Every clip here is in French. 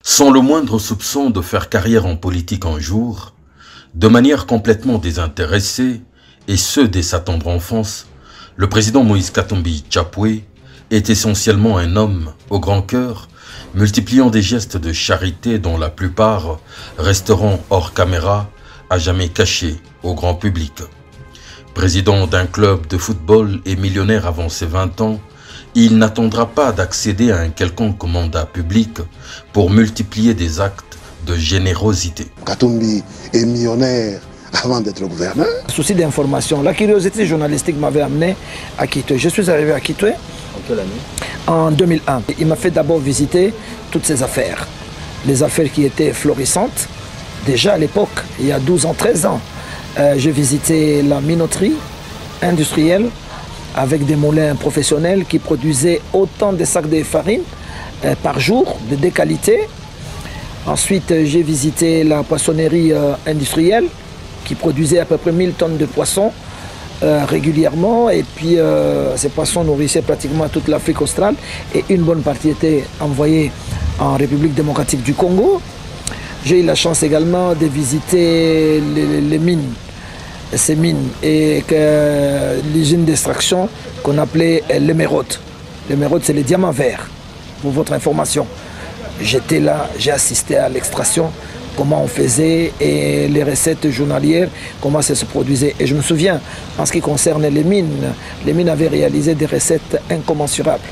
Sans le moindre soupçon de faire carrière en politique un jour, de manière complètement désintéressée, et ce dès sa tendre enfance, le président Moïse Katumbi Tchapwe est essentiellement un homme au grand cœur, multipliant des gestes de charité dont la plupart resteront hors caméra, à jamais cachés au grand public. Président d'un club de football et millionnaire avant ses 20 ans, il n'attendra pas d'accéder à un quelconque mandat public pour multiplier des actes de générosité. Katumbi est millionnaire avant d'être gouverneur. Souci d'information, la curiosité journalistique m'avait amené à Kitwe. Je suis arrivé à Kitwe. En quelle année? En 2001. Il m'a fait d'abord visiter toutes ces affaires. Les affaires qui étaient florissantes. Déjà à l'époque, il y a 12 ans, 13 ans, j'ai visité la minoterie industrielle avec des moulins professionnels qui produisaient autant de sacs de farine par jour, de qualité. Ensuite, j'ai visité la poissonnerie industrielle qui produisait à peu près 1000 tonnes de poissons régulièrement. Et puis, ces poissons nourrissaient pratiquement toute l'Afrique australe. Et une bonne partie était envoyée en République démocratique du Congo. J'ai eu la chance également de visiter les mines. Ces mines et l'usine d'extraction qu'on appelait l'émeraude. L'émeraude, c'est les diamants verts, pour votre information. J'étais là, j'ai assisté à l'extraction, comment on faisait et les recettes journalières, comment ça se produisait. Et je me souviens, en ce qui concerne les mines avaient réalisé des recettes incommensurables.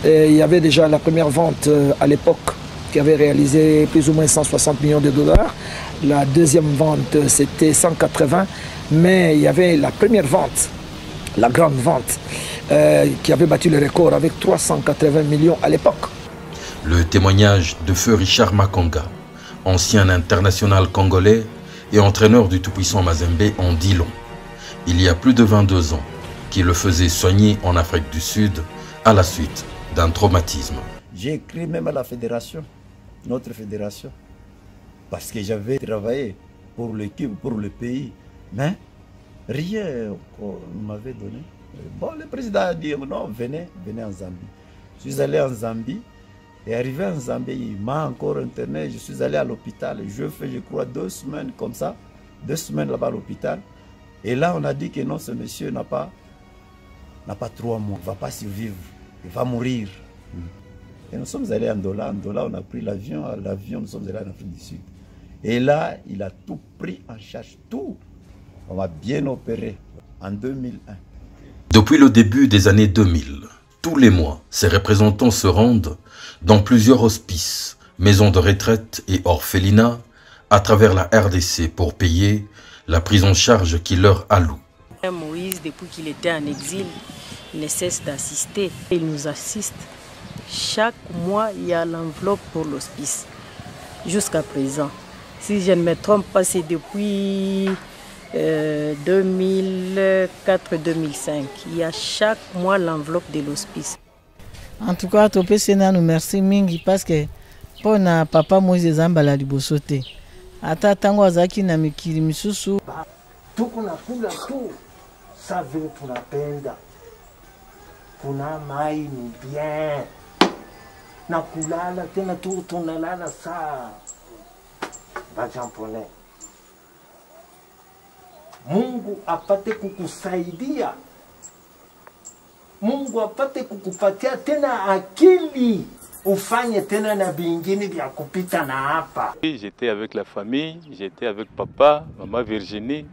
Et il y avait déjà la première vente à l'époque qui avait réalisé plus ou moins 160 millions de dollars. La deuxième vente, c'était 180, mais il y avait la première vente, la grande vente, qui avait battu le record avec 380 millions à l'époque. Le témoignage de feu Richard Makonga, ancien international congolais et entraîneur du tout-puissant Mazembe, en dit long. Il y a plus de 22 ans, qui le faisait soigner en Afrique du Sud à la suite d'un traumatisme. J'ai écrit même à la fédération, notre fédération, parce que j'avais travaillé pour l'équipe, pour le pays, mais rien qu'on m'avait donné. Bon, le président a dit non, venez en Zambie. Je suis allé en Zambie, et arrivé en Zambie, il m'a encore interné, je suis allé à l'hôpital, je fais, je crois, 2 semaines comme ça, 2 semaines là-bas à l'hôpital, et là on a dit que non, ce monsieur n'a pas 3 mois, il ne va pas survivre, il va mourir. Et nous sommes allés en Andola, on a pris l'avion, nous sommes allés en Afrique du Sud. Et là, il a tout pris en charge, tout. On m'a bien opéré en 2001. Depuis le début des années 2000, tous les mois, ses représentants se rendent dans plusieurs hospices, maisons de retraite et orphelinats à travers la RDC pour payer la prise en charge qui leur alloue. Moïse, depuis qu'il était en exil, ne cesse d'assister. Il nous assiste. Chaque mois, il y a l'enveloppe pour l'hospice. Jusqu'à présent. Si je ne me trompe pas, c'est depuis 2004-2005. Il y a chaque mois l'enveloppe de l'hospice. En tout cas, Topé Sena nous merci mingi parce que pour na papa Moïse Zambala libosote. Ata tango azaki na mikili misusu. Tuko na kula tu. Sa vile tunapenda. Kuna mai ni bien. Na kulala tena tu tunalala saa. Bajampone. Mungu apate kukusaidia. Mungu apate kukupatia tena akili. Ufanye tena na bingine vya kupita na hapa. J'étais avec la famille, j'étais avec papa, maman Virginie,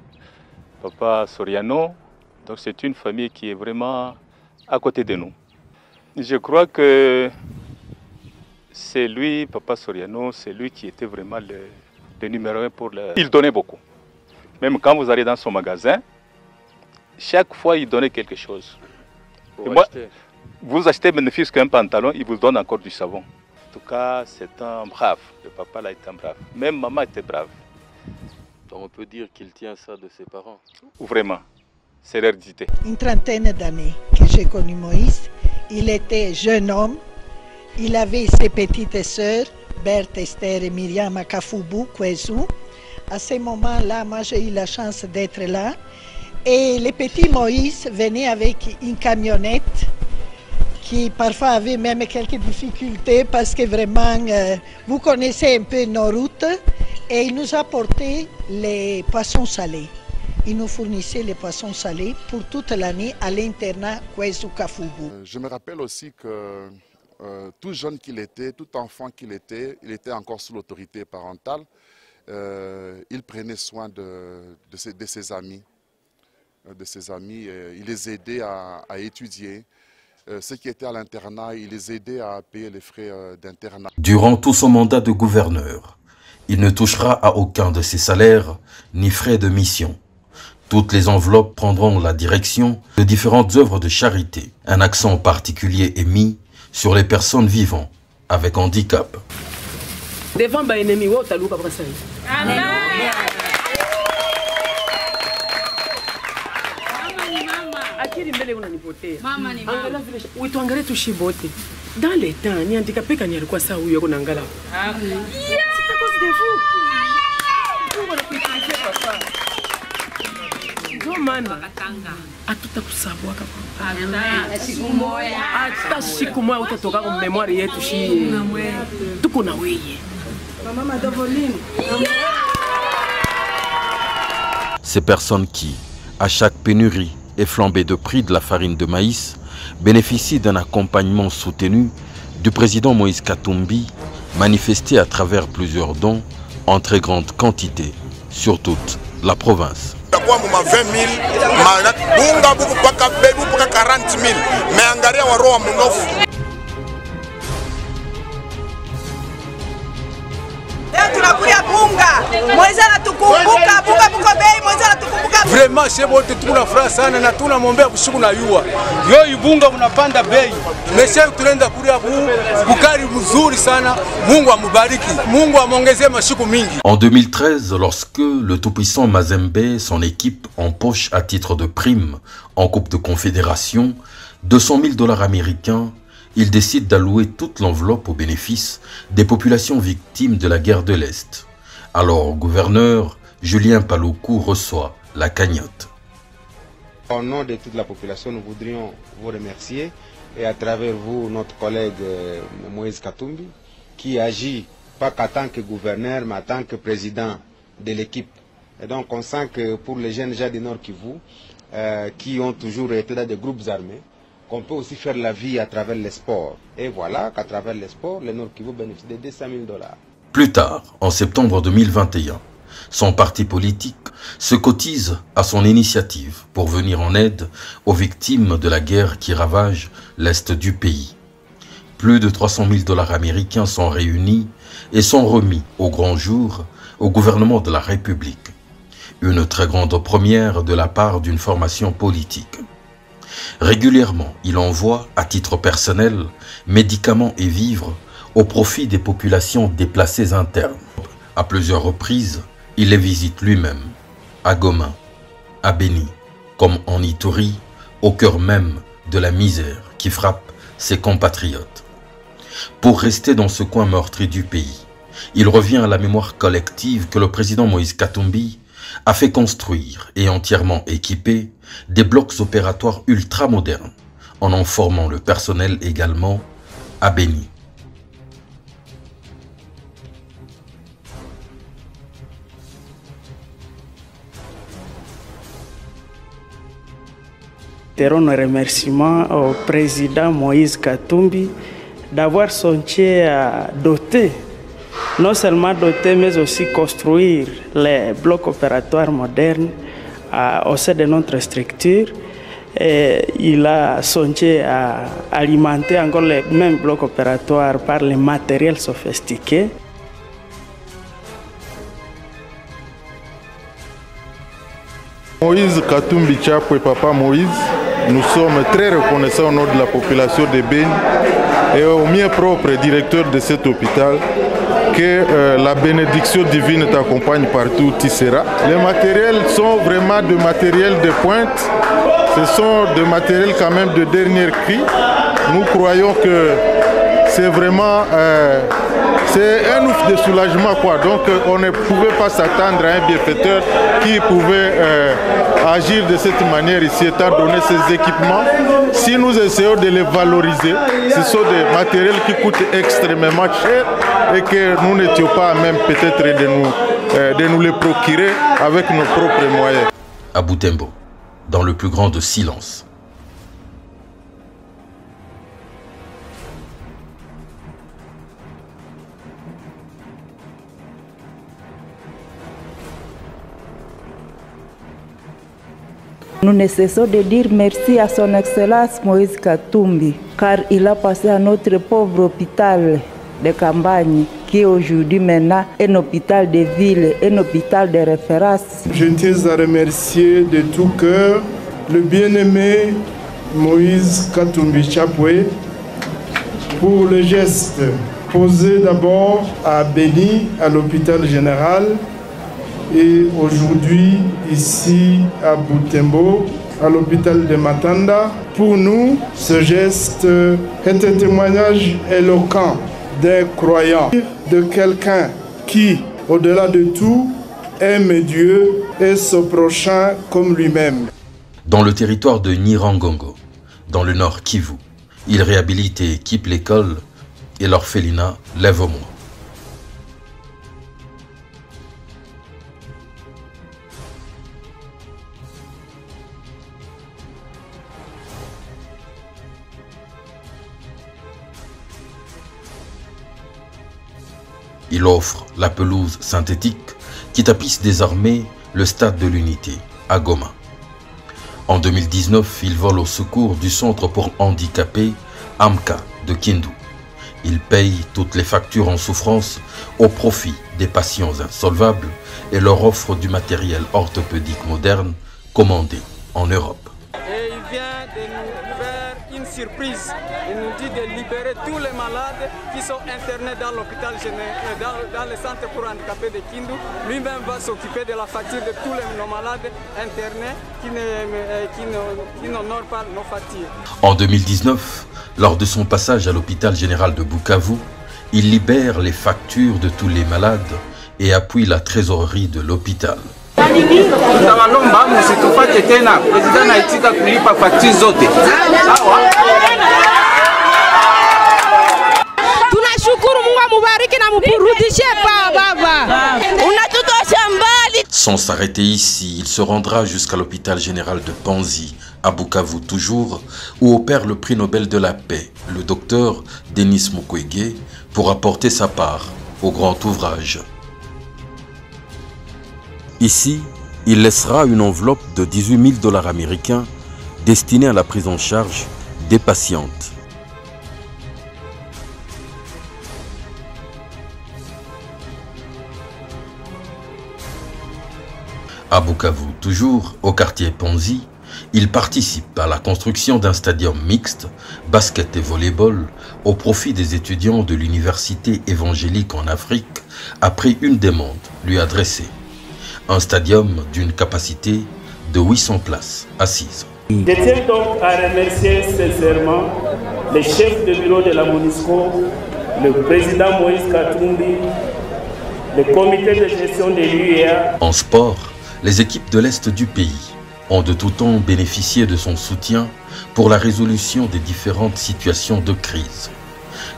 papa Soriano. Donc c'est une famille qui est vraiment à côté de nous. Je crois que c'est lui, papa Soriano, c'est lui qui était vraiment le numéro 1 pour le... Il donnait beaucoup. Même quand vous allez dans son magasin, chaque fois il donnait quelque chose. Et moi, vous achetez même ne fût-ce qu'un pantalon, il vous donne encore du savon. En tout cas, c'est un brave. Le papa là est un brave. Même maman était brave. Donc on peut dire qu'il tient ça de ses parents. Vraiment, c'est l'hérédité. Une trentaine d'années que j'ai connu Moïse. Il était jeune homme. Il avait ses petites sœurs, Berthe, Esther et Myriam à Kafubu, Kwezu. À ce moment-là, moi j'ai eu la chance d'être là. Et le petit Moïse venait avec une camionnette qui parfois avait même quelques difficultés parce que vraiment, vous connaissez un peu nos routes, et il nous apportait les poissons salés. Il nous fournissait les poissons salés pour toute l'année à l'internat Kwesu Kafubu. Je me rappelle aussi que tout jeune qu'il était, tout enfant qu'il était, il était encore sous l'autorité parentale. Il prenait soin de ses amis. Il les aidait à étudier. Ceux qui étaient à l'internat, il les aidait à payer les frais d'internat. Durant tout son mandat de gouverneur, il ne touchera à aucun de ses salaires ni frais de mission. Toutes les enveloppes prendront la direction de différentes œuvres de charité. Un accent particulier est mis sur les personnes vivant avec handicap. Devant ba ennemi wo taluka kwa sasa. Amen. Akili mbele unanipotea. Mama ni mama. Angalia vile uituangalie tushibote. Dans les temps ni handicapé kanya alikuwa saa huyo kuna ngala. Ah. C'est à cause de vous. Vous le critiquez papa. Mana hatutakusabwa hata siku moja utatoka kwa memory yetu shi tuko na wewe mama Davoline. Ces personnes qui, à chaque pénurie et flambée de prix de la farine de maïs, bénéficient d'un accompagnement soutenu du président Moïse Katumbi, manifesté à travers plusieurs dons en très grande quantité sur toute la province. 20 000, bunga buku paka bebu paka 40 000, mais angaria waroa munofu. Tunakuya bunga, Moïse anatukumbuka, bunga buko bei, Moïse anatukumbuka. Vraiment c'est wote tuna furaha sana na tunamuombea kushuku na yua. Yo ibunga unapanda bei. Mesha tunaenda kulia bukari mzuri sana. Mungu amubariki. Mungu amongezee mashiku mingi. En 2013, lorsque le tout-puissant Mazembe et son équipe empoche à titre de prime en Coupe de Confédération $200 000 américains, il décide d'allouer toute l'enveloppe au bénéfice des populations victimes de la guerre de l'Est. Alors, gouverneur Julien Paloukou reçoit la cagnotte. Au nom de toute la population, nous voudrions vous remercier et à travers vous, notre collègue Moïse Katumbi, qui agit pas qu'en tant que gouverneur, mais en tant que président de l'équipe. Et donc on sent que pour les jeunes gens du Nord Kivu, qui ont toujours été dans des groupes armés, qu'on peut aussi faire la vie à travers les sports. Et voilà qu'à travers les sports, le Nord Kivu bénéficie de $200 000. Plus tard, en septembre 2021, son parti politique se cotise à son initiative pour venir en aide aux victimes de la guerre qui ravage l'Est du pays. Plus de $300 000 américains sont réunis et sont remis au grand jour au gouvernement de la République. Une très grande première de la part d'une formation politique. Régulièrement, il envoie, à titre personnel, médicaments et vivres au profit des populations déplacées internes. À plusieurs reprises, il les visite lui-même, à Goma, à Beni, comme en Ituri, au cœur même de la misère qui frappe ses compatriotes. Pour rester dans ce coin meurtri du pays, il revient à la mémoire collective que le président Moïse Katumbi a fait construire et entièrement équiper des blocs opératoires ultra-modernes, en formant le personnel également à Beni. Nos remerciements au président Moïse Katumbi d'avoir songé à doter, non seulement doter, mais aussi construire les blocs opératoires modernes au sein de notre structure. Et il a songé à alimenter encore les mêmes blocs opératoires par les matériels sophistiqués. Moïse Katumbi Chapwe, papa Moïse, nous sommes très reconnaissants au nom de la population de Beni et au mien propre directeur de cet hôpital que la bénédiction divine t'accompagne partout où tu seras. Les matériels sont vraiment de matériel de pointe, ce sont des matériels quand même de dernier cri. Nous croyons que c'est vraiment c'est un ouf de soulagement, quoi. Donc on ne pouvait pas s'attendre à un bienfaiteur qui pouvait agir de cette manière ici, étant donné ces équipements. Si nous essayons de les valoriser, ce sont des matériels qui coûtent extrêmement cher et que nous n'étions pas même peut-être de nous les procurer avec nos propres moyens. À Butembo, dans le plus grand de silence. Nous ne cessons de dire merci à son Excellence Moïse Katumbi, car il a passé à notre pauvre hôpital de campagne, qui est aujourd'hui maintenant un hôpital de ville, un hôpital de référence. Je tiens à remercier de tout cœur le bien-aimé Moïse Katumbi Chapwe pour le geste posé d'abord à Béni, à l'hôpital général, et aujourd'hui ici à Butembo, à l'hôpital de Matanda. Pour nous, ce geste est un témoignage éloquent d'un croyant, de quelqu'un qui, au-delà de tout, aime Dieu et son prochain comme lui-même. Dans le territoire de Nirangongo, dans le nord Kivu, il réhabilite et équipe l'école et l'orphelinat Lève-moi. Il offre la pelouse synthétique qui tapisse désormais le stade de l'Unité, à Goma. En 2019, il vole au secours du centre pour handicapés AMCA de Kindu. Il paye toutes les factures en souffrance au profit des patients insolvables et leur offre du matériel orthopédique moderne commandé en Europe. Et il vient de nous faire une surprise. Il nous dit de libérer tous les malades qui sont internés dans l'hôpital dans le centre pour handicapés de Kindu. Lui-même va s'occuper de la facture de tous nos malades internés qui n'honorent pas nos factures. En 2019, lors de son passage à l'hôpital général de Bukavu, il libère les factures de tous les malades et appuie la trésorerie de l'hôpital. Sans s'arrêter ici, il se rendra jusqu'à l'hôpital général de Panzi, à Bukavu toujours, où opère le prix Nobel de la paix, le docteur Denis Mukwege, pour apporter sa part au grand ouvrage. Ici, il laissera une enveloppe de 18 000 $ américains destinée à la prise en charge des patientes. À Bukavu, toujours au quartier Panzi, il participe à la construction d'un stadium mixte, basket et volleyball, au profit des étudiants de l'université évangélique en Afrique, après une demande lui adressée. Un stadium d'une capacité de 800 places assises. Je tiens donc à remercier sincèrement les chefs de bureau de la MONUSCO, le président Moïse Katumbi, le comité de gestion de l'UEA. En sport, les équipes de l'Est du pays ont de tout temps bénéficié de son soutien pour la résolution des différentes situations de crise.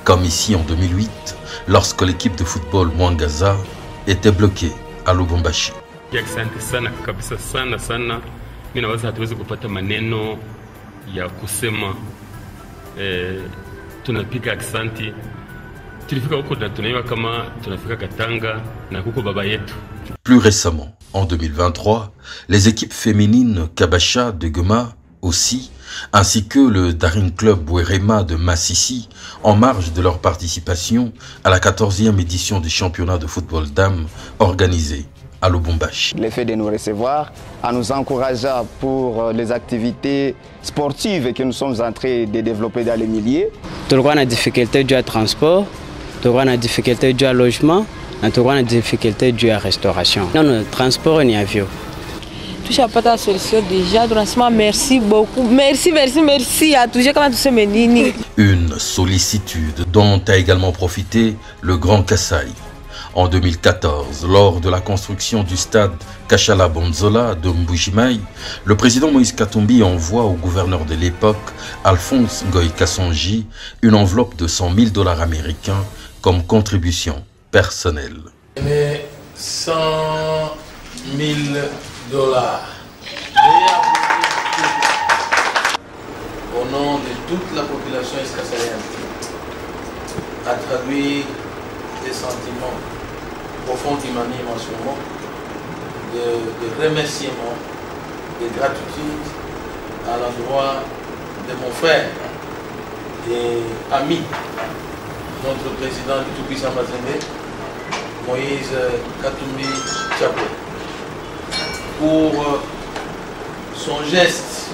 Comme ici en 2008, lorsque l'équipe de football Mwangaza était bloquée à Lubumbashi. Asante sana kabisa sana sana. Mimi naweza hatuwezi kupata maneno ya kusema tunapiga asante. Tulifika huko na tunaiwa kama tunafika Katanga na huko baba yetu. Plus récemment, en 2023, les équipes féminines Kabasha de Goma aussi, ainsi que le Daring Club Bwerema de Massissi, en marge de leur participation à la 14e édition du championnat de football dames organisé à Lubumbashi. Le fait de nous recevoir, à nous encourager pour les activités sportives que nous sommes en train de développer dans les milieux. Nous avons des difficultés du transport, nous avons des difficultés du logement, nous avons des difficultés du restauration. Non, le transport ni avion. touche à pas ta solution déjà. Merci beaucoup. Merci à tous. Comment tous menini. Une sollicitude dont a également profité le Grand Kasaï. En 2014, lors de la construction du stade Kachala Bonzola de Mbujimaï, le président Moïse Katumbi envoie au gouverneur de l'époque, Alphonse Ngoï Kassonji, une enveloppe de $100 000 américains comme contribution personnelle. 100 000 $. Au nom de toute la population escassaïenne, à traduire des sentiments profonds qui m'animent en ce moment, de remerciements, de gratitude à l'endroit de mon frère et ami, notre président du Tout-Puissant Mazembe, Moïse Katumbi Chapwe, pour son geste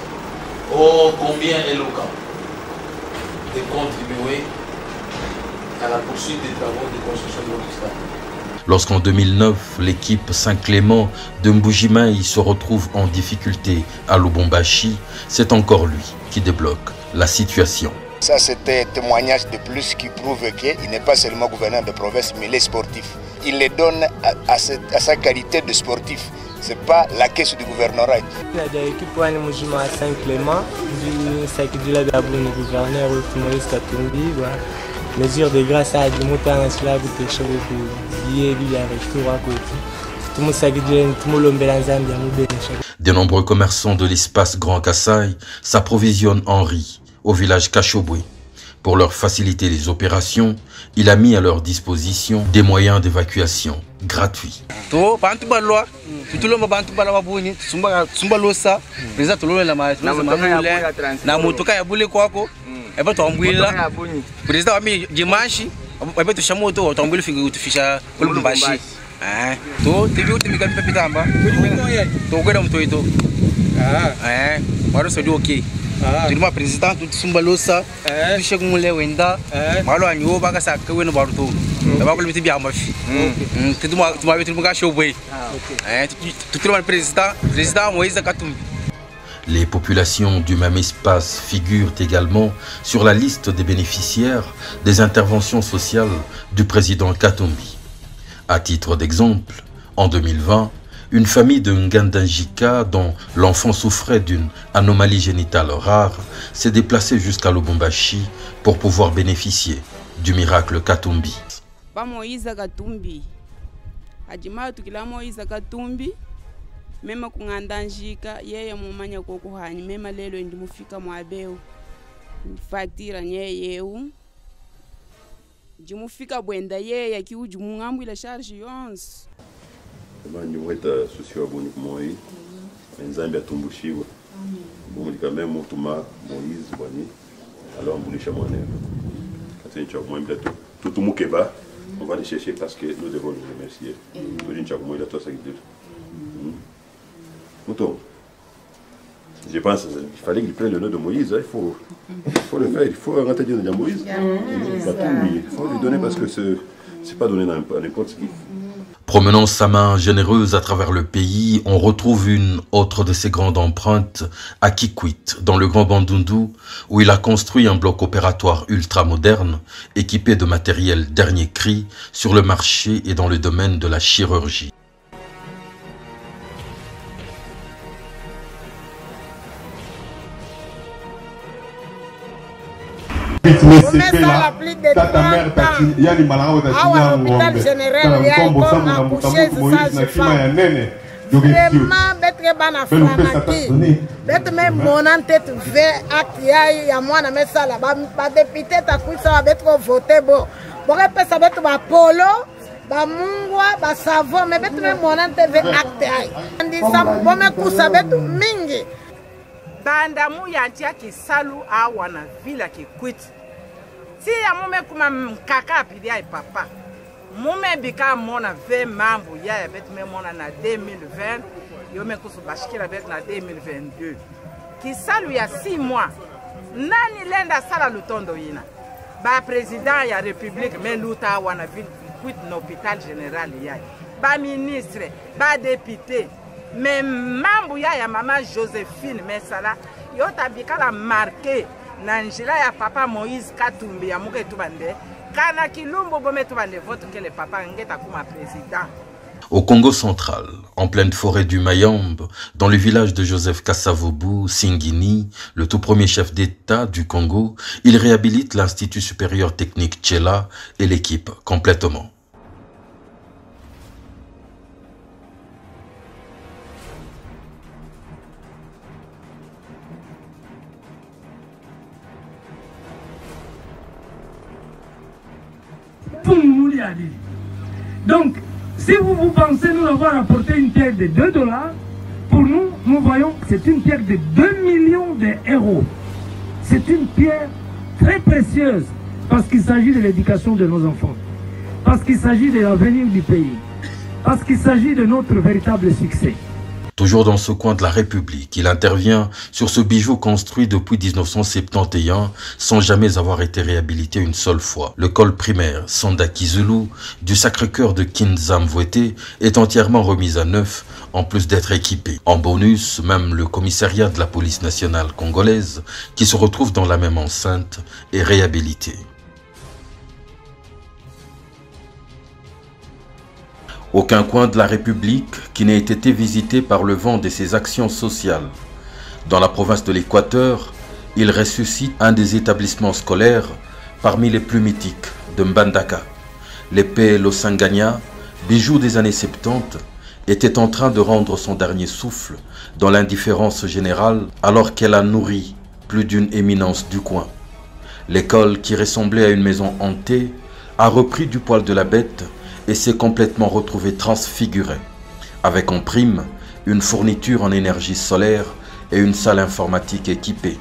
ô combien éloquent de contribuer à la poursuite des travaux de construction de notre stade. Lorsqu'en 2009, l'équipe Saint-Clément de Mbujimaï se retrouve en difficulté à Lubumbashi, c'est encore lui qui débloque la situation. Ça, c'était un témoignage de plus qui prouve qu'il n'est pas seulement gouverneur de province, mais il est sportif. Il les donne à sa qualité de sportif. Ce n'est pas la caisse du gouvernorat. L'équipe Mbujimaï Saint-Clément, du gouverneur Moïse Katumbi, mesure de grâce à du montant à cela de choses liées à retour à côté. De nombreux commerçants de l'espace Grand Kasaï s'approvisionnent en riz au village Kachobwe. Pour leur faciliter les opérations, il a mis à leur disposition des moyens d'évacuation gratuits. Les populations du même espace figurent également sur la liste des bénéficiaires des interventions sociales du président Katumbi. À titre d'exemple, en 2020, une famille de Ngandanjika dont l'enfant souffrait d'une anomalie génitale rare s'est déplacée jusqu'à Lubumbashi pour pouvoir bénéficier du miracle Katumbi. Mema kungandanjika yeye mumanya kokuhani mema lelo ndimufika mwabeu facture nyeyeu ndimufika bwenda yeye kiuji mungambu ila charge yonse manje mweta socio aboni kumoi nzambe atumbushiwa bomu kama mutuma Moïse bwani alors ambulisha mwaneno katencha kumwambia tutumukeba on va les chercher parce que nous devons les remercier tujincha kumwela tosa kitu. Je pense qu'il fallait qu'il prenne le nom de Moïse, il faut le faire, il faut arrêter de dire Moïse. Il faut lui donner parce que ce n'est pas donné à n'importe qui. Promenant sa main généreuse à travers le pays, on retrouve une autre de ses grandes empreintes à Kikwit, dans le Grand Bandundu, où il a construit un bloc opératoire ultra-moderne, équipé de matériel dernier cri, sur le marché et dans le domaine de la chirurgie. Tata mère yani malango ta chinya ngombe tala mkombo samu na mutamu Moïse na kima ya nene vraiment betre bana franaki betre me monante tu ve akiyai ya mwana mesala ba député ta kuisa ba betre voter bo boke pesa betre ba polo ba mungwa ba savon me betre me monante ve acte ai ndisa bome kusa betre mingi banda mu yantia kisalu awana vila Kikwit. Si ya mume kuma mkaka pidi ai papa. Mume bika mona ve mambu ya bet me mona na 2020, yo me kusu bashikira bet na 2022. Kisalu ya 6 mois. Nani lenda sala lutondo yina. Ba président ya république me luta wana ville Kikwit na hôpital général ya. Ba ministre, ba député. mais mambo ya maman Joséphine Messala yo tabikala marqué na njila ya papa Moïse Katumbi ya muke tubande kana kilumbu bome tubande vote que le papa ngeta kuma président. Au Congo central, en pleine forêt du Mayombe, dans le village de Joseph Kasavubu Singini, le tout premier chef d'État du Congo, il réhabilite l'Institut supérieur technique Tchela et l'équipe complètement. Donc, si vous pensez nous avoir apporté une pierre de $2, pour nous, nous voyons que c'est une pierre de 2 millions d'euros. C'est une pierre très précieuse parce qu'il s'agit de l'éducation de nos enfants, parce qu'il s'agit de l'avenir du pays, parce qu'il s'agit de notre véritable succès. Toujours dans ce coin de la République, il intervient sur ce bijou construit depuis 1971 sans jamais avoir été réhabilité une seule fois. L'école primaire Sanda Kizulu du Sacré-Cœur de Kinzamvwete est entièrement remise à neuf en plus d'être équipée. En bonus, même le commissariat de la police nationale congolaise qui se retrouve dans la même enceinte est réhabilité. Aucun coin de la République qui n'ait été visité par le vent de ses actions sociales. Dans la province de l'Équateur, il ressuscite un des établissements scolaires parmi les plus mythiques de Mbandaka. L'épée Losanganya, bijou des années 70, était en train de rendre son dernier souffle dans l'indifférence générale alors qu'elle a nourri plus d'une éminence du coin. L'école qui ressemblait à une maison hantée a repris du poil de la bête et s'est complètement retrouvé transfiguré, avec en prime une fourniture en énergie solaire et une salle informatique équipée.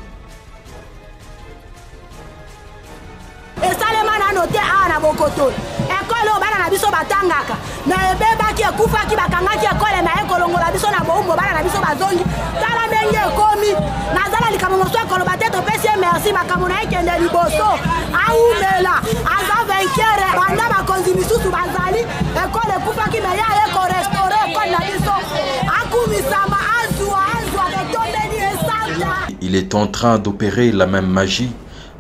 Il est en train d'opérer la même magie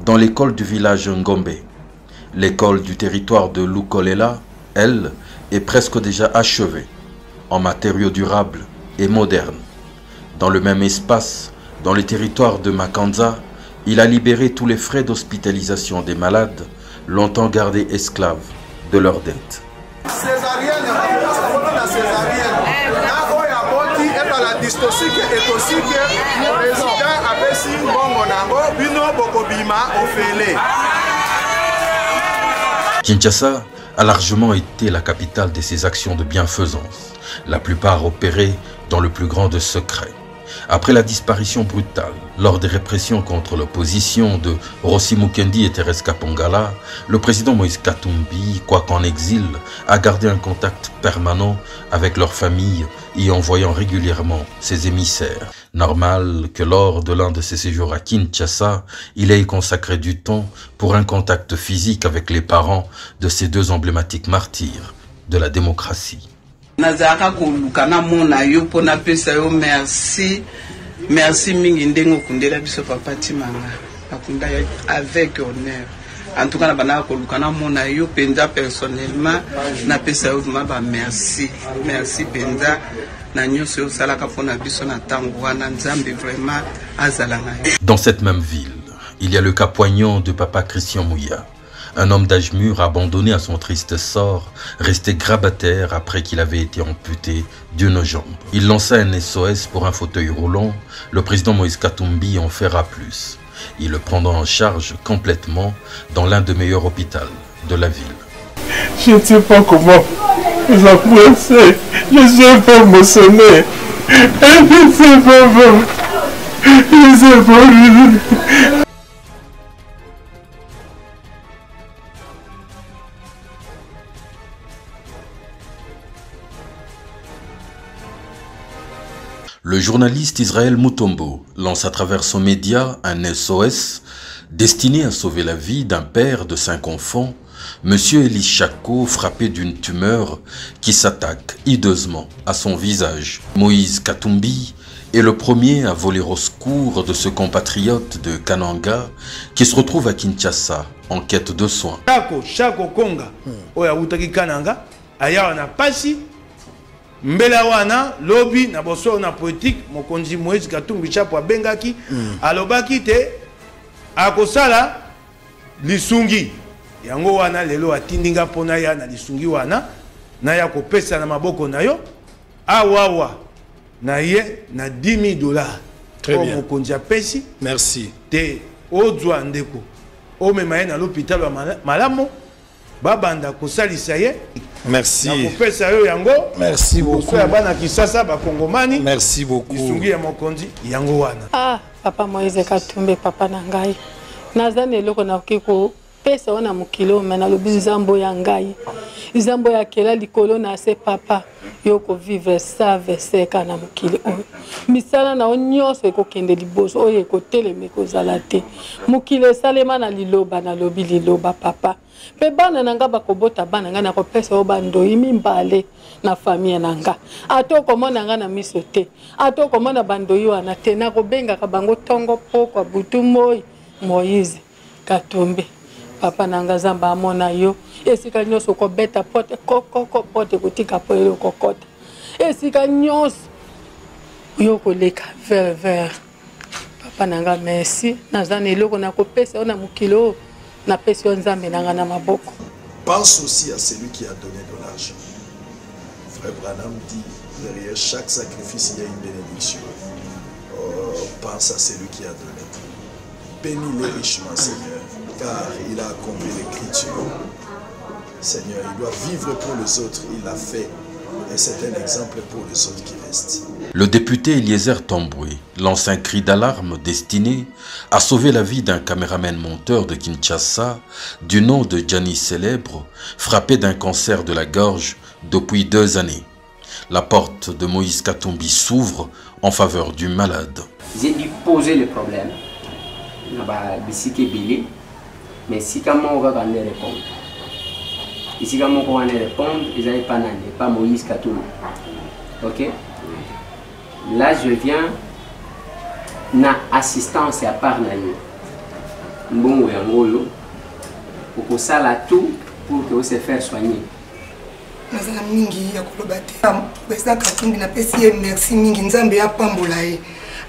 dans l'école du village Ngombe. L'école du territoire de Lukolela, elle, est presque déjà achevée, en matériaux durables et modernes. Dans le même espace, dans le territoire de Makanza, il a libéré tous les frais d'hospitalisation des malades, longtemps gardés esclaves de leurs dettes. Kinshasa a largement été la capitale de ces actions de bienfaisance, la plupart opérées dans le plus grand de secrets. Après la disparition brutale, lors des répressions contre l'opposition de Rossi Mukendi et Thérèse Kapongala, le président Moïse Katumbi, quoiqu'en exil, a gardé un contact permanent avec leur famille y envoyant régulièrement ses émissaires. Normal que lors de l'un de ses séjours à Kinshasa, il ait consacré du temps pour un contact physique avec les parents de ces deux emblématiques martyrs de la démocratie. Nazaka kolukana mona yo pona pesa yo merci merci mingi ndengo kundela biso papa Timanga akunda avec honneur en tout cas na bana kolukana mona yo penza personnellement na pesa yo ba merci merci penza na nyoso yo salaka pona biso na tango wana nzambe vraiment azalanga. Dans cette même ville, il y a le cas poignant de papa Christian Mouya. Un homme d'âge mûr abandonné à son triste sort, resté grabataire après qu'il avait été amputé d'une jambe. Il lança un SOS pour un fauteuil roulant. Le président Moïse Katumbi en fera plus. Il le prendra en charge complètement dans l'un des meilleurs hôpitaux de la ville. Je ne sais pas comment vous appréciez. Je suis pas émotionné. Je sais pas. Je sais pas. Le journaliste Israël Mutombo lance à travers son média un SOS destiné à sauver la vie d'un père de 5 enfants Monsieur Elie Chako, frappé d'une tumeur qui s'attaque hideusement à son visage. Moïse Katumbi est le premier à voler au secours de ce compatriote de Kananga qui se retrouve à Kinshasa en quête de soins. Chako Konga, oya utaki Kananga, aya wana pasi, mbela wana lobby na boso na politique, mokonzi Moïse Katumbi Chapwe bengaki, alobaki te akosala lisungi. Yango wana lelo atindinga pona ya na lisungi wana, na ya kopesa na maboko na yo, awawa. Na ye na $10,000. Très bien. Mokonzi apesi. Merci. Te ozwa ndeko. O mema ye na l'hôpital wa malamo. Babanda kosalisa ye. Merci. Na kopesa yo yango. Merci beaucoup. Ya bana Kisasa ba Kongomani. Merci beaucoup. Isungi ya mokonzi yango wana. Ah, papa Moïse Katumbi papa na ngai. Nazana eloko na kiko pesa wana mukilo mena lobi nzambo ya ngai. Nzambo ya kela likolo na se papa. Yoko vivre sa veseka na mukili oyo misala na onyoso ekokende liboso oyo ekotelema ekozala te mukili esalema na liloba na lobi liloba papa mpe bana na nga bakobota bana nga na kopesa oyo bandoyi mimbale na famille na nga ata okomona nga na miso te ata okomona bandoyi wana te nakobengaka bango ntongo pokwa butu moi Moïse Katumbi papa na nga zamba amona yo esika nyonso kobeta pote koko pote kutika po elo kokota esika nyonso yo koleka ver papa na nga merci nazana eloko na kopesa na mukilo na pesa nzambe na nga na maboko. Pense aussi à celui qui a donné de l'argent. Frère Branham dit derrière chaque sacrifice il y a une bénédiction. Pense à celui qui a donné. Bénis-le richement, Seigneur, car il a accompli l'écriture. Seigneur, il doit vivre pour les autres, il l'a fait. Et c'est un exemple pour les autres qui restent. Le député Eliezer Tamboué lance un cri d'alarme destiné à sauver la vie d'un caméraman monteur de Kinshasa du nom de Gianni Célèbre, frappé d'un cancer de la gorge depuis 2 années. La porte de Moïse Katumbi s'ouvre en faveur du malade. J'ai dû poser le problème. Mais si comment on va répondre? Ici comment on va répondre, ils n'avaient pas Moïse Katumbi. Ok? Là je viens na assistance à part naïe. Mbongo yangolo pour ça là tout pour que se faire soigner. Nazana mingi ya kolobate. Président Katumbi na pesi merci mingi nzambe ya pambola e.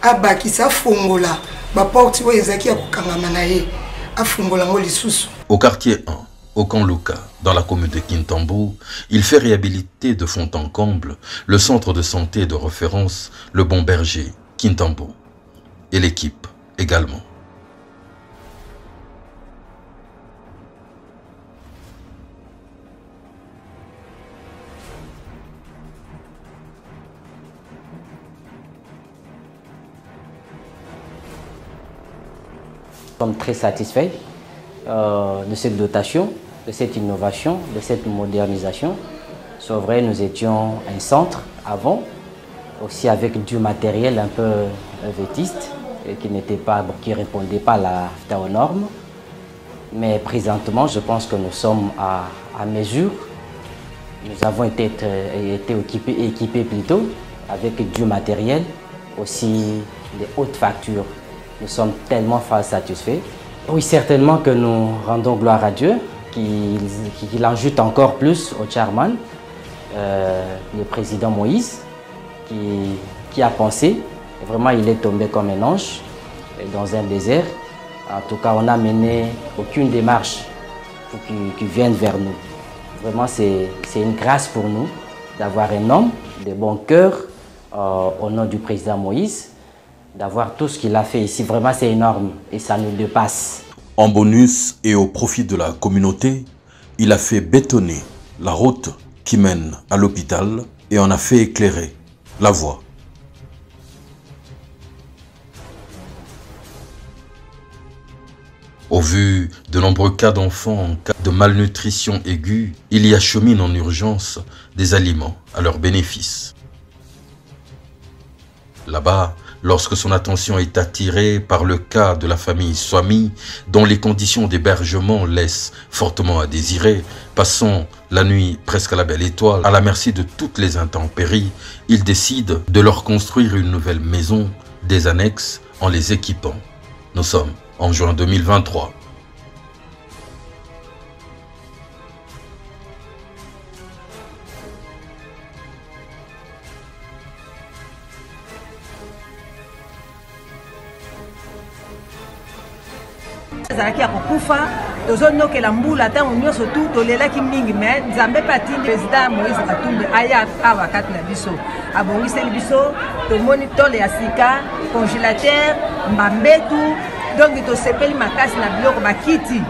Abakisa fongola ba porte wo ezaki ya kokangama na ye. Afongola ngo lisusu. Au quartier 1, au camp Luka, dans la commune de Kintambo, il fait réhabiliter de fond en comble le centre de santé de référence Le Bon Berger, Kintambo, et l'équipe également. Nous sommes très satisfaits de cette dotation, de cette innovation, de cette modernisation. C'est vrai, nous étions un centre avant, aussi avec du matériel un peu vétiste, qui ne répondait pas aux normes. Mais présentement, je pense que nous sommes à mesure. Nous avons été équipés plutôt avec du matériel, aussi des hautes factures. Nous sommes tellement satisfaits. Oui, certainement que nous rendons gloire à Dieu, qu'il ajoute encore plus au chairman, le président Moïse, qui a pensé. Vraiment, il est tombé comme un ange dans un désert. En tout cas, on n'a mené aucune démarche pour qu'il vienne vers nous. Vraiment, c'est une grâce pour nous d'avoir un homme de bon cœur au nom du président Moïse. D'avoir tout ce qu'il a fait ici, vraiment c'est énorme et ça nous dépasse. En bonus et au profit de la communauté, il a fait bétonner la route qui mène à l'hôpital et en a fait éclairer la voie. Au vu de nombreux cas d'enfants en cas de malnutrition aiguë, il y achemine en urgence des aliments à leur bénéfice. Là-bas, lorsque son attention est attirée par le cas de la famille Swami, dont les conditions d'hébergement laissent fortement à désirer, passant la nuit presque à la belle étoile, à la merci de toutes les intempéries, il décide de leur construire une nouvelle maison, des annexes, en les équipant. Nous sommes en juin 2023. ezalaki ya kokufa tozonokela mbula ntango nyonso tu tolelaki mingi me nzambe mpe atindi président Moïse Katumbi aya awa kati na biso abongiseli biso tomoni tole ya sika congélateur mbambetu donk tosepeli makasi na biloko bakiti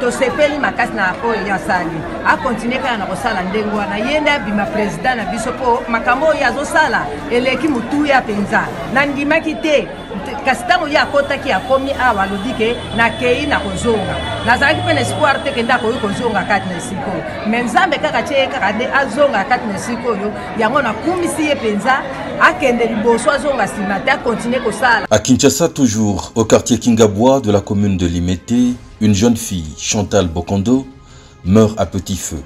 tosepeli makasi na oyo ya sali akontinue kaka na kosala ndenge wana ye nde abima président na biso mpo makambo oyo azosala eleki motuya mpenza nandimaki te kasi ntango ye akotaki akomi awa alobi ke nakei na kozonga nazalaki mpe na espoir te ke nde akoki kozonga kati na esika oyo me nzambe kaka tie ye kaka nde azonga kati na esika oyo yango nakumisi ye mpenza akende liboso azonga nsima te akontinue kosala. À Kinshasa toujours, au quartier Kingabwa de la commune de Limete, une jeune fille, Chantal Bokondo, meurt à petit feu,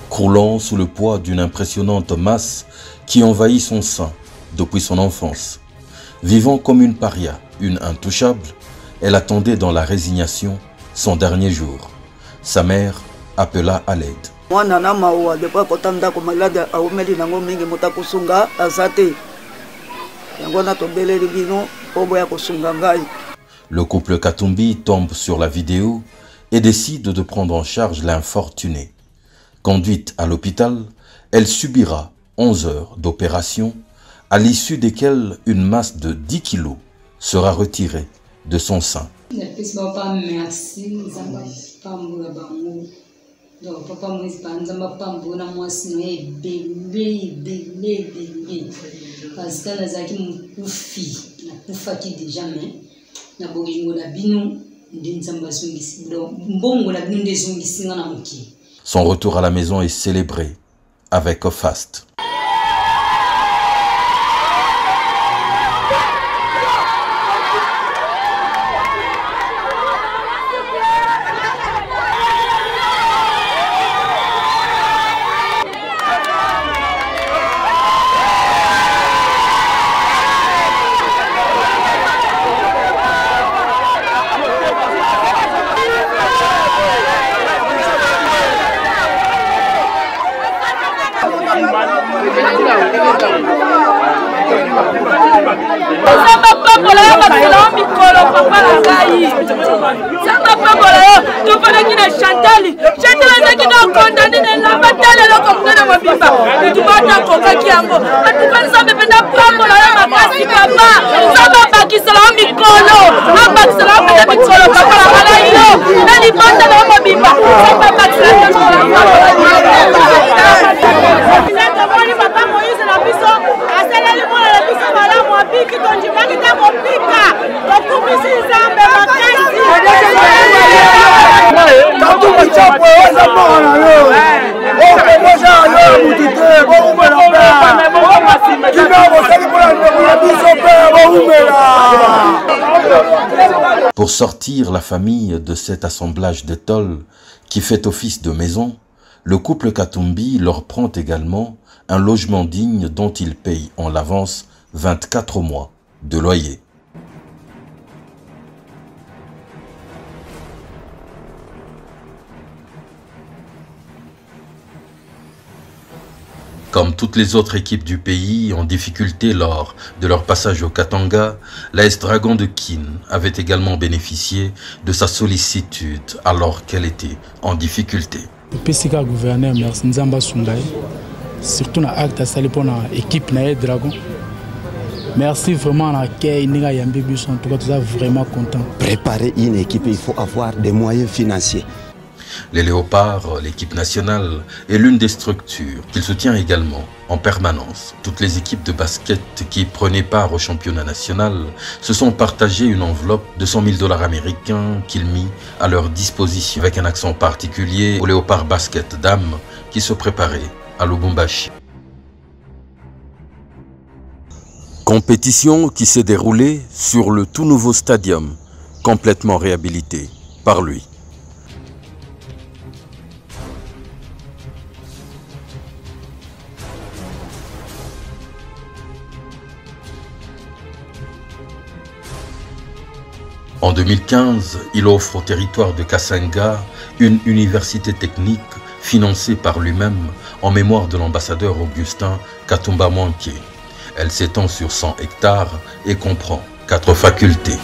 croulant sous le poids d'une impressionnante masse qui envahit son sein depuis son enfance. Vivant comme une paria, une intouchable, elle attendait dans la résignation son dernier jour. Sa mère appela à l'aide. Le couple Katumbi tombe sur la vidéo et décide de prendre en charge l'infortunée. Conduite à l'hôpital, elle subira 11 heures d'opération, à l'issue desquelles une masse de 10 kilos sera retirée de son sein. Son retour à la maison est célébré avec un faste. Pour sortir la famille de cet assemblage d'étoiles qui fait office de maison, le couple Katumbi leur prend également un logement digne dont ils payent en l'avance 24 mois de loyer. Comme toutes les autres équipes du pays en difficulté lors de leur passage au Katanga, l'AS Dragon de Kin avait également bénéficié de sa sollicitude alors qu'elle était en difficulté. Le PCK gouverneur, merci Nzamba Sungai, surtout dans l'acte à pour l'équipe de Dragon. Merci vraiment à l'accueil, en tout cas, nous sommes vraiment contents. Préparer une équipe, il faut avoir des moyens financiers. Les Léopards, l'équipe nationale, est l'une des structures qu'il soutient également en permanence. Toutes les équipes de basket qui prenaient part au championnat national se sont partagées une enveloppe de 100 000 $ américains qu'il mit à leur disposition, avec un accent particulier aux Léopards basket dames qui se préparaient à Lubumbashi. Compétition qui s'est déroulée sur le tout nouveau stadium, complètement réhabilité par lui. En 2015, il offre au territoire de Kasanga une université technique financée par lui-même en mémoire de l'ambassadeur Augustin Katumba Mwanké. Elle s'étend sur 100 hectares et comprend 4 facultés.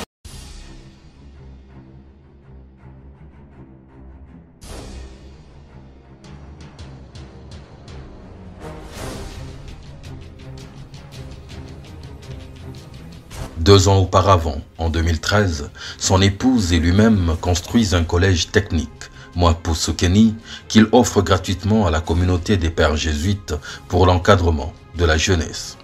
Deux ans auparavant, en 2013, son épouse et lui-même construisent un collège technique, Mwapusukeni, qu'il offre gratuitement à la communauté des pères jésuites pour l'encadrement de la jeunesse.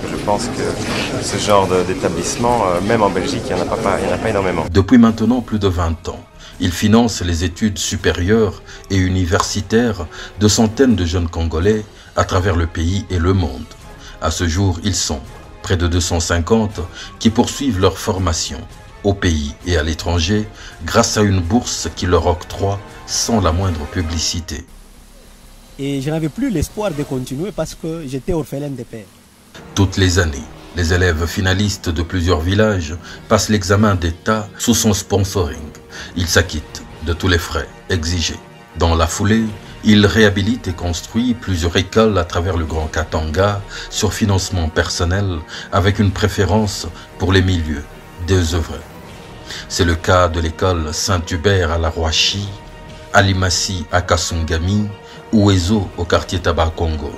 Je pense que ce genre d'établissement, même en Belgique, il n'y en a pas énormément. Depuis maintenant plus de 20 ans, il finance les études supérieures et universitaires de centaines de jeunes Congolais à travers le pays et le monde. À ce jour, ils sont près de 250 qui poursuivent leur formation au pays et à l'étranger grâce à une bourse qui leur octroie sans la moindre publicité. Et je n'avais plus l'espoir de continuer parce que j'étais orphelin de père. Toutes les années, les élèves finalistes de plusieurs villages passent l'examen d'État sous son sponsoring. Ils s'acquittent de tous les frais exigés. Dans la foulée, il réhabilite et construit plusieurs écoles à travers le Grand Katanga sur financement personnel avec une préférence pour les milieux désœuvrés. C'est le cas de l'école Saint-Hubert à la Rouachi, Alimasi à Kasungami ou Ezo au quartier Taba Congo.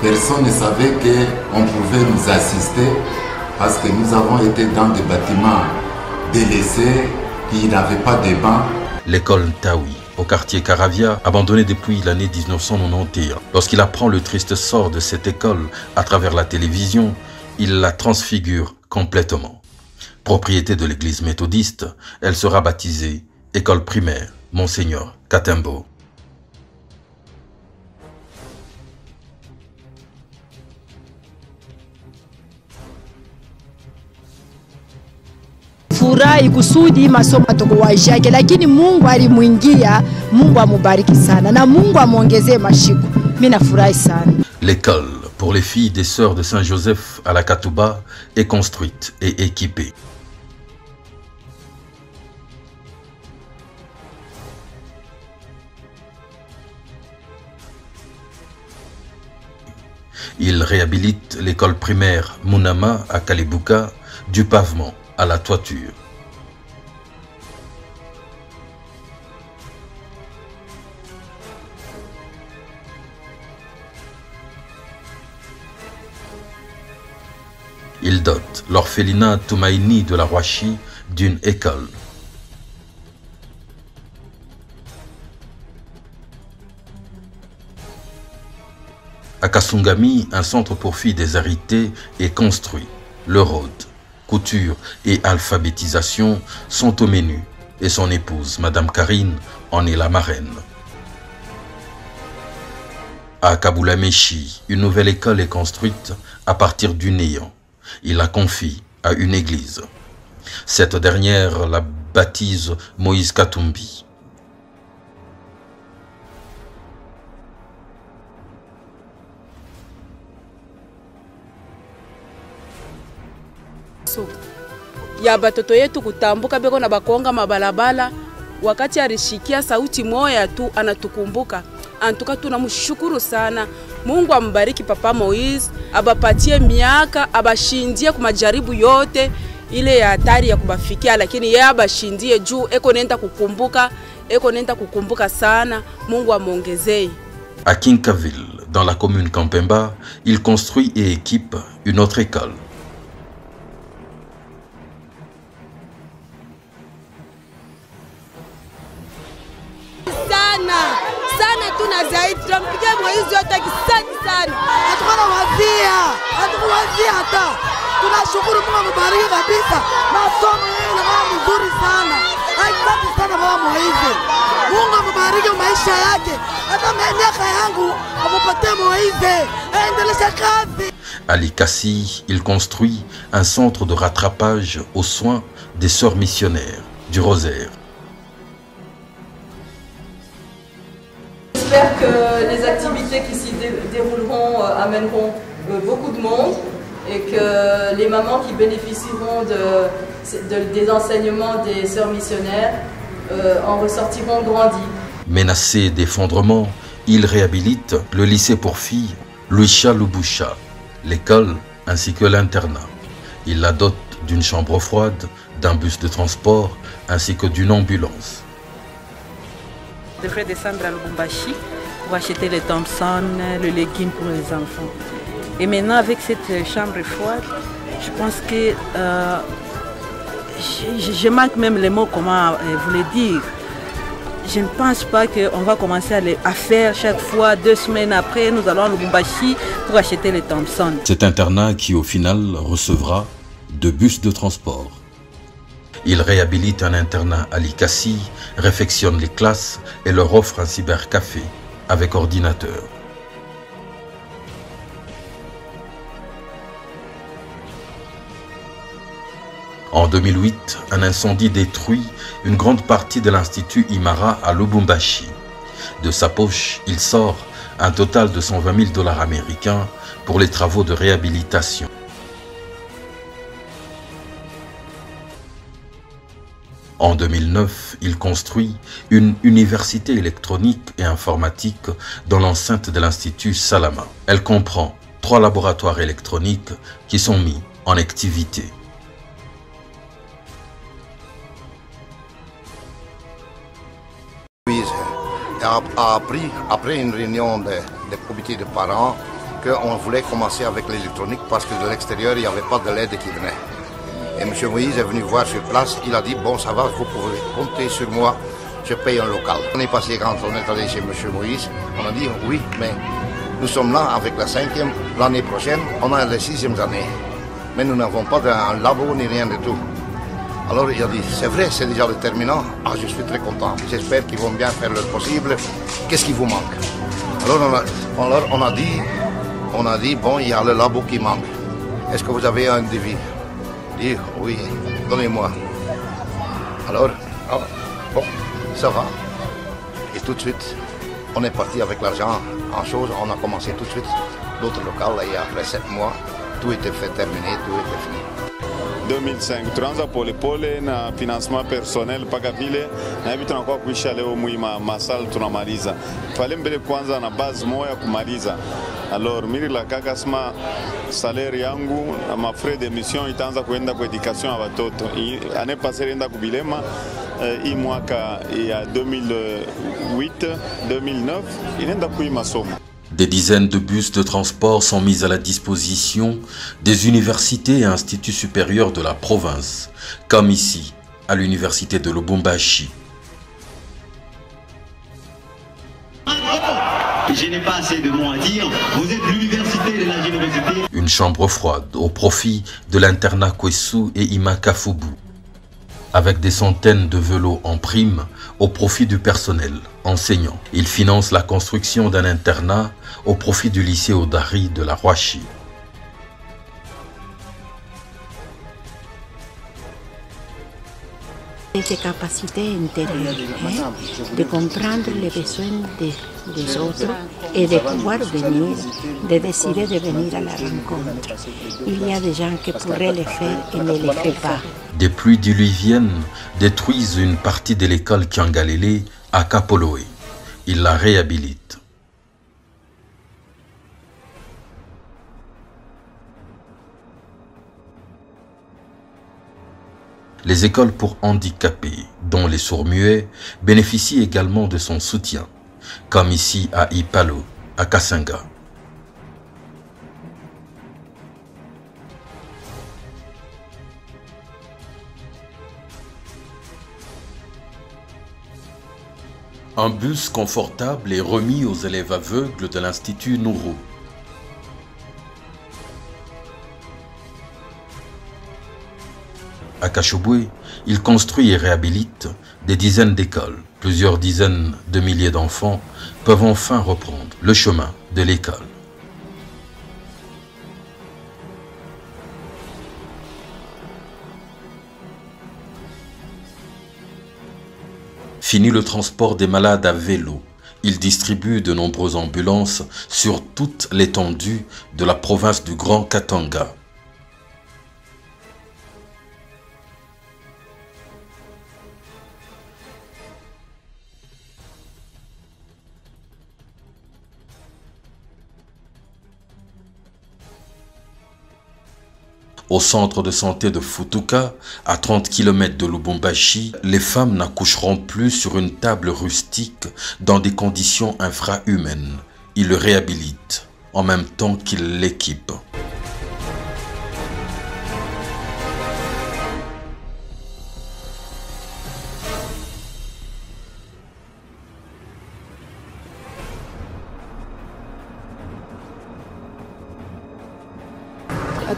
Personne ne savait qu'on pouvait nous assister parce que nous avons été dans des bâtiments délaissés qui n'avaient pas de bancs. L'école Taoui, au quartier Caravia, abandonnée depuis l'année 1991. Lorsqu'il apprend le triste sort de cette école à travers la télévision, il la transfigure complètement. Propriété de l'église méthodiste, elle sera baptisée École primaire Monseigneur Katembo. Furahi kusudi masomo tokuwajake, lakini Mungu alimwingia. Mungu amubariki sana na Mungu amwongezee mashiko. Mimi nafurahi sana. L'école pour les filles des sœurs de Saint-Joseph à la Katouba est construite et équipée. Il réhabilite l'école primaire Munama à Kalibuka du pavement à la toiture. Il dote l'orphelinat Toumaïni de la Rouachi d'une école. À Kasungami, un centre pour filles déshéritées est construit. Le Rhôde, couture et alphabétisation sont au menu et son épouse, Madame Karine, en est la marraine. À Kabulameshi, une nouvelle école est construite à partir du néant. Il la confie à une église. Cette dernière la baptise Moïse Katumbi. Ya batoto yetu kutambuka beko na bakonga mabalabala, wakati arishikia sauti moya tu anatukumbuka. Antuka tunamshukuru sana. Mungu ambariki Papa Moise, abapatie miaka, abashindie kwa majaribu yote ile ya hatari ya kubafikia, lakini yeye abashindie juu eko nenda kukumbuka sana. Mungu amongezee. À Kinkaville, dans la commune Kampemba, il construit et équipe une autre école. Sana tuna zaidi tunampigia Moizi yote kisani sana. Hatukuwazia hata. Tunashukuru Mungu amebariki kabisa. Masomo yenu ni mzuri sana. Asante sana baba Moizi. Mungu amebariki maisha yake. Hata miaka yangu amepatia Moizi. Aendelesha kazi. À Likasi, il construit un centre de rattrapage aux soins des sœurs missionnaires du Rosaire. J'espère que les activités qui s'y dérouleront amèneront beaucoup de monde et que les mamans qui bénéficieront des enseignements des sœurs missionnaires en ressortiront grandis. Menacé d'effondrement, il réhabilite le lycée pour filles Louisha Lubusha, l'école ainsi que l'internat. Il la dote d'une chambre froide, d'un bus de transport ainsi que d'une ambulance. Je devrais descendre à Lubumbashi pour acheter les Thompson, le légume pour les enfants. Et maintenant, avec cette chambre froide, je pense que je manque même les mots, comment vous le dire. Je ne pense pas qu'on va commencer à faire chaque fois, 2 semaines après, nous allons à Lubumbashi pour acheter les Thompson. Cet internat qui au final recevra 2 bus de transport. Il réhabilite un internat à Likasi, réfectionne les classes et leur offre un cybercafé avec ordinateur. En 2008, un incendie détruit une grande partie de l'Institut Imara à Lubumbashi. De sa poche, il sort un total de 120 000 $ américains pour les travaux de réhabilitation. En 2009, il construit une université électronique et informatique dans l'enceinte de l'Institut Salama. Elle comprend 3 laboratoires électroniques qui sont mis en activité. Louise a appris, après une réunion des comités de parents, qu'on voulait commencer avec l'électronique parce que de l'extérieur, il n'y avait pas de l'aide qui venait. Et M. Moïse est venu voir sur place, il a dit, bon ça va, vous pouvez compter sur moi, je paye un local. On est passé quand on est allé chez M. Moïse, on a dit, oui, mais nous sommes là avec la 5e, l'année prochaine, on a la 6e année. Mais nous n'avons pas de labo ni rien du tout. Alors il a dit, c'est vrai, c'est déjà déterminant, ah je suis très content, j'espère qu'ils vont bien faire le possible, qu'est-ce qui vous manque? Alors on a dit, bon, il y a le labo qui manque, est-ce que vous avez un devis? Dire oui, donnez-moi. Alors, bon, ça va. Et tout de suite, on est parti avec l'argent en chose. On a commencé tout de suite l'autre local et après 7 mois, tout était fait, terminé, tout était fini. 2005 tunaanza polepole na financement personnel mpaka vile na hivi tunakuwa kuisha leo muhimu masal tunamaliza pale mbele kwanza na base moja kumaliza. Alors miri la kaka sema salaire yangu na mafrais de mission itaanza kuenda kwa education ya watoto. Ane passé enda kubilema hii mwaka ya 2008 2009 inaenda kui masomo. Des dizaines de bus de transport sont mis à la disposition des universités et instituts supérieurs de la province, comme ici, à l'université de Lubumbashi. Je n'ai pas assez de mots à dire, vous êtes l'université de la générosité. Une chambre froide au profit de l'internat Kwesu et Imakafubu, avec des centaines de vélos en prime au profit du personnel enseignant. Il finance la construction d'un internat au profit du lycée Odari de la Roachi. Des capacités intérieures, de comprendre les besoins des autres et de pouvoir venir, de décider de venir à la rencontre. Il y a des gens qui pourraient le faire et ne le font pas. Des pluies diluviennes détruisent une partie de l'école Kiangalele à Kapoloé. Il la réhabilite. Les écoles pour handicapés, dont les sourds-muets, bénéficient également de son soutien, comme ici à Ipalo, à Kasanga. Un bus confortable est remis aux élèves aveugles de l'Institut Nourou. À Kashobwe, il construit et réhabilite des dizaines d'écoles. Plusieurs dizaines de milliers d'enfants peuvent enfin reprendre le chemin de l'école. Fini le transport des malades à vélo. Il distribue de nombreuses ambulances sur toute l'étendue de la province du Grand Katanga. Au centre de santé de Futuka, à 30 km de Lubumbashi, les femmes n'accoucheront plus sur une table rustique dans des conditions infrahumaines. Il le réhabilite en même temps qu'il l'équipe.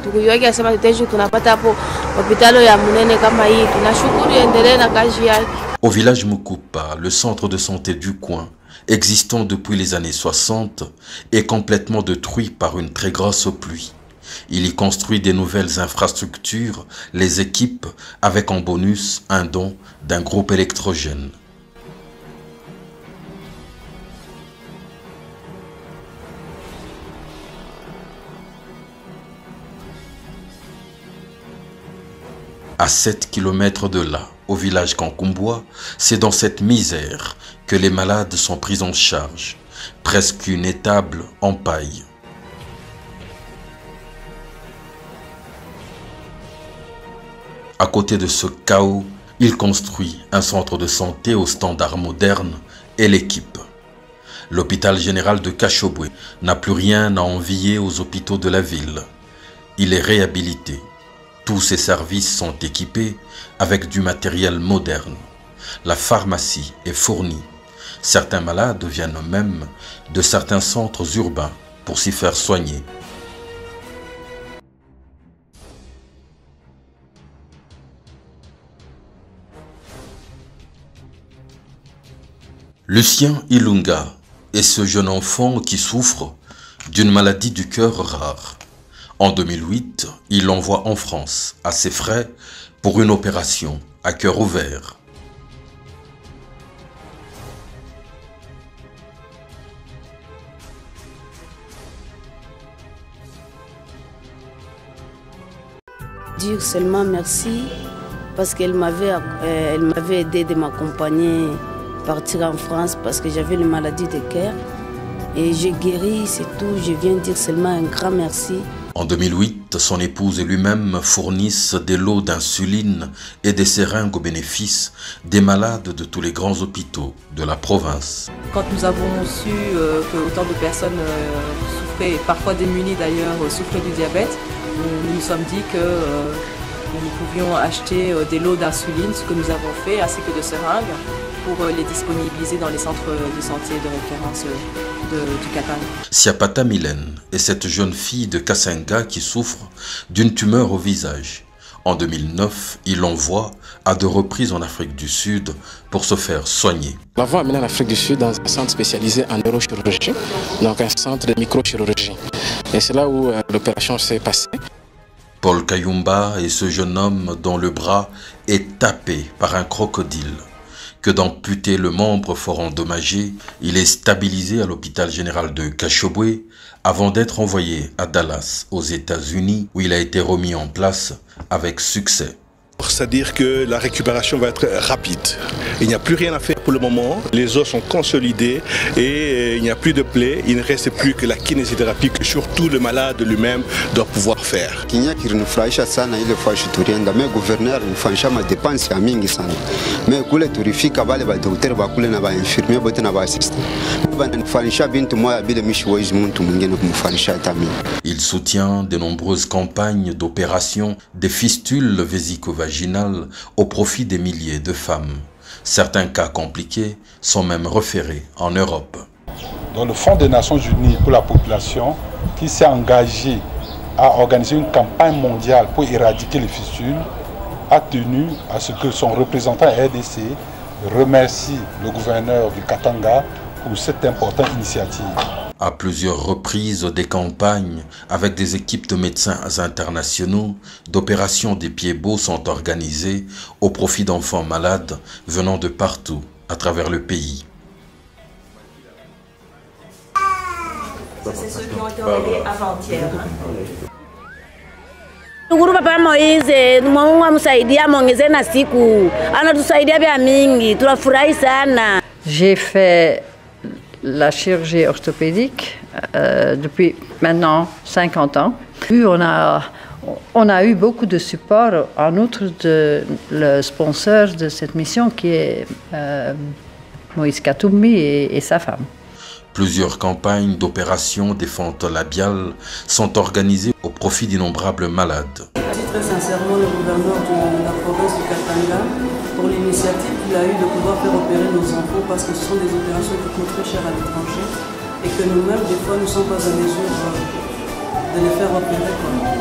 Tukijua akisema tuteju tunapata hapo hospitali ya Munene kama hii, tunashukuru endelee na kazi yake. Au village Mukupa, le centre de santé du coin, existant depuis les années 60, est complètement détruit par une très grosse pluie. Il y construit des nouvelles infrastructures, les équipe avec en bonus un don d'un groupe électrogène. À 7 km de là, au village Kankumbwa, c'est dans cette misère que les malades sont pris en charge, presque une étable en paille. À côté de ce chaos, il construit un centre de santé aux standards modernes et l'équipe. L'hôpital général de Kashobwe n'a plus rien à envier aux hôpitaux de la ville. Il est réhabilité. Tous ces services sont équipés avec du matériel moderne. La pharmacie est fournie. Certains malades viennent même de certains centres urbains pour s'y faire soigner. Lucien Ilunga est ce jeune enfant qui souffre d'une maladie du cœur rare. En 2008, il l'envoie en France, à ses frais, pour une opération à cœur ouvert. Dire seulement merci parce qu'elle m'avait aidé de m'accompagner partir en France parce que j'avais une maladie de cœur. Et j'ai guéri, c'est tout. Je viens dire seulement un grand merci. En 2008, son épouse et lui-même fournissent des lots d'insuline et des seringues au bénéfice des malades de tous les grands hôpitaux de la province. Quand nous avons su que autant de personnes souffraient, parfois démunies d'ailleurs, souffraient du diabète, nous nous sommes dit que nous pouvions acheter des lots d'insuline, ce que nous avons fait, ainsi que de seringues, pour les disponibiliser dans les centres de santé de référence du Katanga. Siapata Mylène est cette jeune fille de Kasanga qui souffre d'une tumeur au visage. En 2009, il l'envoie à 2 reprises en Afrique du Sud pour se faire soigner. Nous l'avons amené en Afrique du Sud dans un centre spécialisé en neurochirurgie, donc un centre de microchirurgie. Et c'est là où l'opération s'est passée. Paul Kayumba est ce jeune homme dont le bras est tapé par un crocodile. Que d'amputer le membre fort endommagé, il est stabilisé à l'hôpital général de Kashobwe avant d'être envoyé à Dallas, aux États-Unis, où il a été remis en place avec succès. C'est-à-dire que la récupération va être rapide. Il n'y a plus rien à faire pour le moment. Les os sont consolidés et il n'y a plus de plaies. Il ne reste plus que la kinésithérapie que surtout le malade lui-même doit pouvoir faire. Kinafurahisha sana ile fashi turienda me gouverneur nifanyisha madepense ya mingi sana me kule turifika wale badokteri bakule na bainfirmier bote na baassistant banifanyisha bintu moya bile mishiwezi muntu mwingine kumfanyisha hata mimi. Il soutient de nombreuses campagnes d'opération des fistules vésico-vaginales au profit des milliers de femmes. Certains cas compliqués sont même référés en Europe. Dans le Fonds des Nations Unies pour la population, qui s'est engagé à organiser une campagne mondiale pour éradiquer les fistules, a tenu à ce que son représentant RDC remercie le gouverneur du Katanga pour cette importante initiative. À plusieurs reprises, des campagnes avec des équipes de médecins internationaux d'opérations des pieds beaux sont organisées au profit d'enfants malades venant de partout à travers le pays. C'est ceux qui ont été enlevés avant-hier. Shukuru Papa Moise, Mungu amsaidia muongeze na siku. Anatusaidia vya mingi, tunafurahi sana. J'ai fait la chirurgie orthopédique depuis maintenant 50 ans. Puis on a eu beaucoup de support, en outre de le sponsor de cette mission qui est Moïse Katumbi et sa femme. Plusieurs campagnes d'opérations des fentes labiales sont organisées au profit d'innombrables malades. Je remercie très sincèrement le gouverneur de la province du Katanga pour l'initiative qu'il a eu de pouvoir faire opérer nos enfants parce que ce sont des opérations qui coûtent très cher à l'étranger et que nous-mêmes, des fois, nous ne sommes pas en mesure de les faire opérer.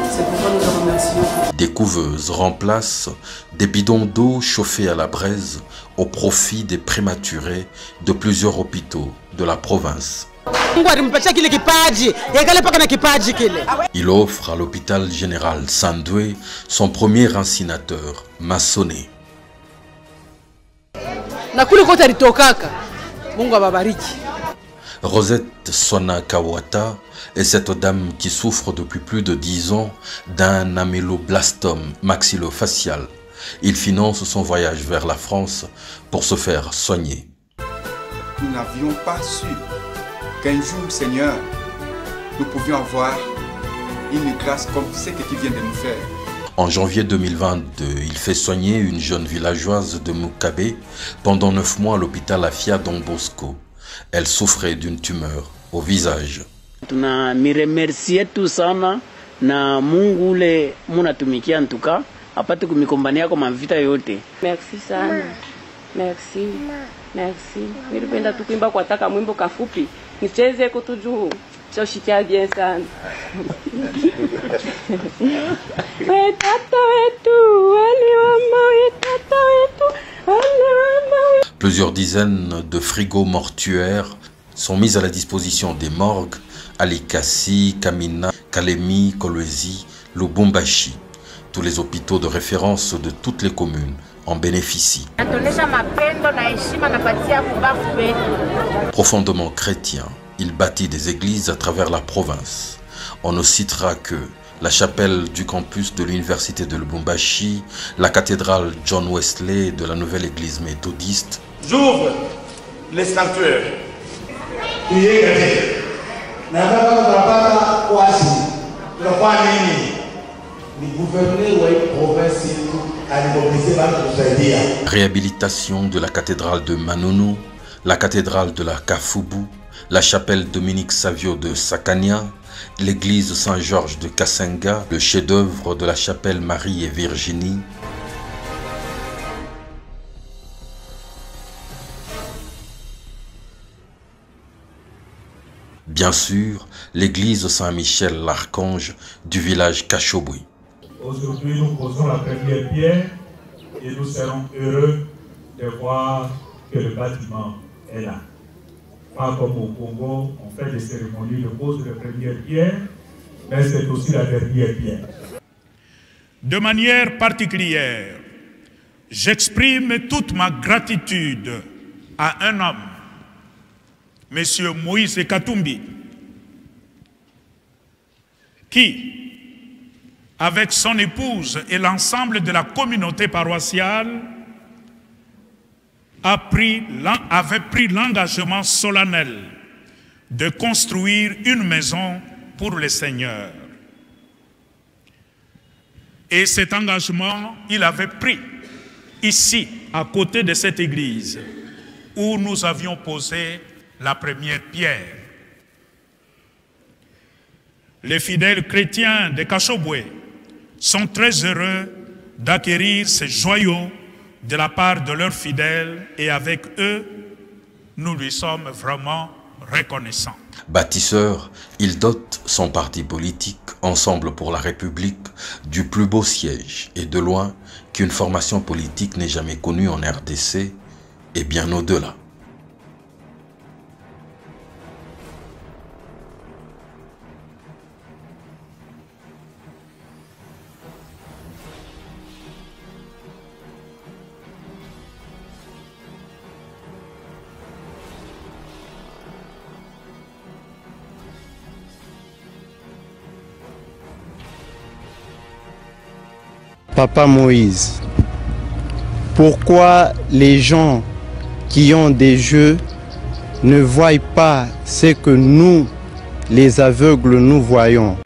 C'est pourquoi nous le remercions. Des couveuses remplacent des bidons d'eau chauffés à la braise au profit des prématurés de plusieurs hôpitaux de la province. Il offre à l'hôpital général Sandoué son premier incinerateur maçonné. Rosette Sona Kawata est cette dame qui souffre depuis plus de 10 ans d'un améloblastome maxillofacial. Il finance son voyage vers la France pour se faire soigner. Nous n'avions pas su qu'un jour, Seigneur, nous pouvions avoir une grâce comme ce que tu viens de nous faire. En janvier 2022, il fait soigner une jeune villageoise de Mukabe pendant 9 mois à l'hôpital Afia Don Bosco. Elle souffrait d'une tumeur au visage. Tunamiremercie tu sana na Mungu ule munatumikia ntuka apate kumikombania kwa mavita yote. Merci sana. Merci. Merci. Nilipenda tukuimba kwa taka mwimbo kafupi. Nicheze kutuju. Choshikia bien sana. We tata wetu, wali mama, we tata wetu, wali mama. Plusieurs dizaines de frigos mortuaires sont mis à la disposition des morgues à Likasi, Kamina, Kalemi, Kolwezi, Lubumbashi. Tous les hôpitaux de référence de toutes les communes en bénéficient. Profondément chrétien, il bâtit des églises à travers la province. On ne citera que la chapelle du campus de l'université de Lubumbashi, la cathédrale John Wesley de la nouvelle église méthodiste. J'ouvre les sanctuaires. Réhabilitation de la cathédrale de Manono, la cathédrale de la Kafubu, la chapelle Dominique Savio de Sakania, l'église Saint-Georges de Kassenga, le chef-d'œuvre de la chapelle Marie et Virginie. Bien sûr, l'église Saint-Michel l'Archange du village Kachobui. Aujourd'hui, nous posons la première pierre et nous serons heureux de voir que le bâtiment est là. Pas comme au Congo, on fait des cérémonies de pose de première pierre, mais c'est aussi la dernière pierre. De manière particulière, j'exprime toute ma gratitude à un homme, M. Moïse Katumbi, qui, avec son épouse et l'ensemble de la communauté paroissiale, avait pris l'engagement solennel de construire une maison pour le Seigneur. Et cet engagement, il avait pris ici, à côté de cette église, où nous avions posé la première pierre. Les fidèles chrétiens de Kashobwe sont très heureux d'acquérir ces joyaux de la part de leurs fidèles et avec eux, nous lui sommes vraiment reconnaissants. Bâtisseur, il dote son parti politique, Ensemble pour la République, du plus beau siège et de loin qu'une formation politique n'ait jamais connue en RDC et bien au-delà. Papa Moïse, pourquoi les gens qui ont des yeux ne voient pas ce que nous, les aveugles, nous voyons?